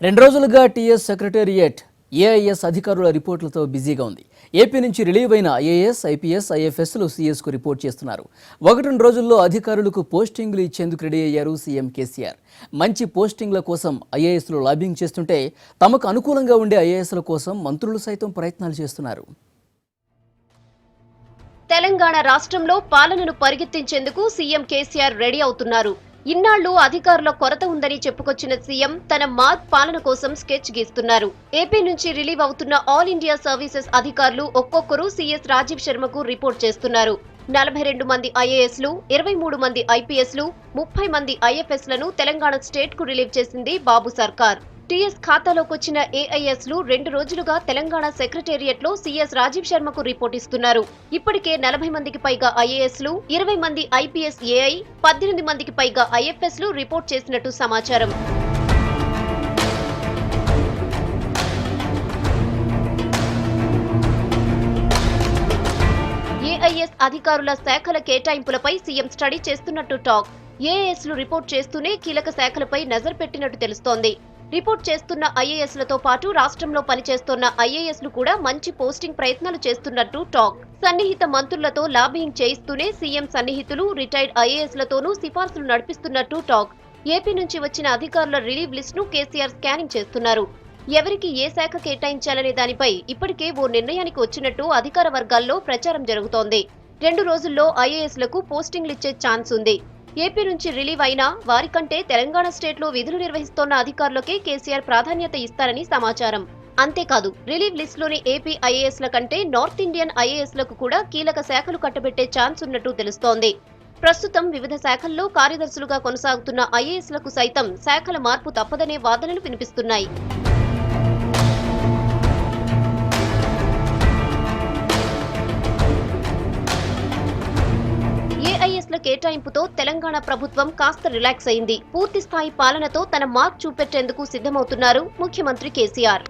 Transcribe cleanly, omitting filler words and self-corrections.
2 రోజులుగా TS secretariat AIS అధికారుల రిపోర్టులతో బిజీగా ఉంది. ఏపీ నుంచి రిలీవ్ అయిన ఐఏఎస్, ఐపీఎస్, ఐఎఫ్ఎస్లు సీఎస్కు రిపోర్ట్ చేస్తున్నారు. 1-2 రోజుల్లో అధికారులకు పోస్టింగ్లు ఇచ్చేందుకు రెడీ అయ్యారు సీఎం కేసీఆర్. మంచి పోస్టింగ్ల కోసం ఐఏఎస్లు లాబింగ్ చేస్తుంటే తమకు అనుకూలంగా ఉండే ఐఏఎస్ల కోసం మంత్రులు సైతం ప్రయత్నాలు చేస్తున్నారు. తెలంగాణ రాష్ట్రంలో పాలనను పరిగెత్తించేందుకు సీఎం కేసీఆర్ రెడీ అవుతున్నారు. ఇన్నాళ్లు అధికారుల కొరత ఉందని చెప్పుకొచ్చిన సీఎం తన మార్క్ పాలన కోసం స్కెచ్ గీస్తున్నారు. ఏపీ నుంచి రిలీవ్ అవుతున్న ఆల్ ఇండియా సర్వీసెస్ అధికారులు ఒక్కొక్కరు సీఎస్ రాజీవ్ శర్మకు రిపోర్ట్ చేస్తున్నారు. 42 మంది ఐఏఎస్లు, 23 మంది ఐపీఎస్లు, 30 మంది ఐఎఫ్ఎస్లను తెలంగాణ స్టేట్ కు రిలీవ్ చేసింది బాబు సర్కార్. టీఎస్ ఖాతాలోకొచ్చిన ఏఐఎస్లు 2 రోజులుగా తెలంగాణ సెక్రటేరియట్ లో సీఎస్ రాజీవ్ శర్మకు రిపోర్ట్ ఇస్తున్నారు. ఇప్పటికే 40 మందికి పైగా ఐఏఎస్లు, 20 మంది ఐపీఎస్ ఏఐ, 18 మందికి పైగా ఐఎఫ్ఎస్లు రిపోర్ట్ చేసినట్టు సమాచారం. ఏఐఎస్ అధికారుల శాఖల కేటాయింపులపై సీఎం స్టడీ చేస్తున్నట్టు టాక్. ఏఐఎస్లు రిపోర్ట్ చేస్తూనే కీలక శాఖలపై నజర్ పెట్టినట్టు తెలుస్తోంది. రిపోర్ట్ చేస్తున్న ఐఏఎస్లతో పాటు రాష్ట్రంలో పనిచేస్తున్న ఐఏఎస్లు కూడా మంచి పోస్టింగ్ ప్రయత్నాలు చేస్తున్నట్టు టాక్. సన్నిహిత మంత్రులతో లాబింగ్ చేయిస్తూనే సీఎం సన్నిహితులు, రిటైర్డ్ ఐఏఎస్లతోనూ సిఫార్సులు నడిపిస్తున్నట్టు టాక్. ఏపీ నుంచి వచ్చిన అధికారుల రిలీవ్ లిస్ట్ ను కేసీఆర్ స్కానింగ్ చేస్తున్నారు. ఎవరికి ఏ శాఖ కేటాయించాలనే దానిపై ఇప్పటికే ఓ నిర్ణయానికి వచ్చినట్టు అధికార వర్గాల్లో ప్రచారం జరుగుతోంది. 2 రోజుల్లో ఐఏఎస్లకు పోస్టింగ్లిచ్చే ఛాన్స్ ఉంది. ఏపీ నుంచి రిలీవ్ అయినా వారికంటే తెలంగాణ స్టేట్లో విధులు నిర్వహిస్తోన్న అధికారులకే కేసీఆర్ ప్రాధాన్యత ఇస్తారని సమాచారం. అంతేకాదు, రిలీవ్ లిస్టులోని ఏపీ ఐఏఎస్ల కంటే నార్త్ ఇండియన్ ఐఏఎస్లకు కూడా కీలక శాఖలు కట్టబెట్టే ఛాన్స్ ఉన్నట్టు తెలుస్తోంది. ప్రస్తుతం వివిధ శాఖల్లో కార్యదర్శులుగా కొనసాగుతున్న ఐఏఎస్లకు సైతం శాఖల మార్పు తప్పదనే వాదనలు వినిపిస్తున్నాయి. ఏఐఎస్ల కేటాయింపుతో తెలంగాణ ప్రభుత్వం కాస్త రిలాక్స్ అయింది. పూర్తి స్థాయి పాలనతో తన మార్క్ చూపెట్టేందుకు సిద్ధమవుతున్నారు ముఖ్యమంత్రి కేసీఆర్.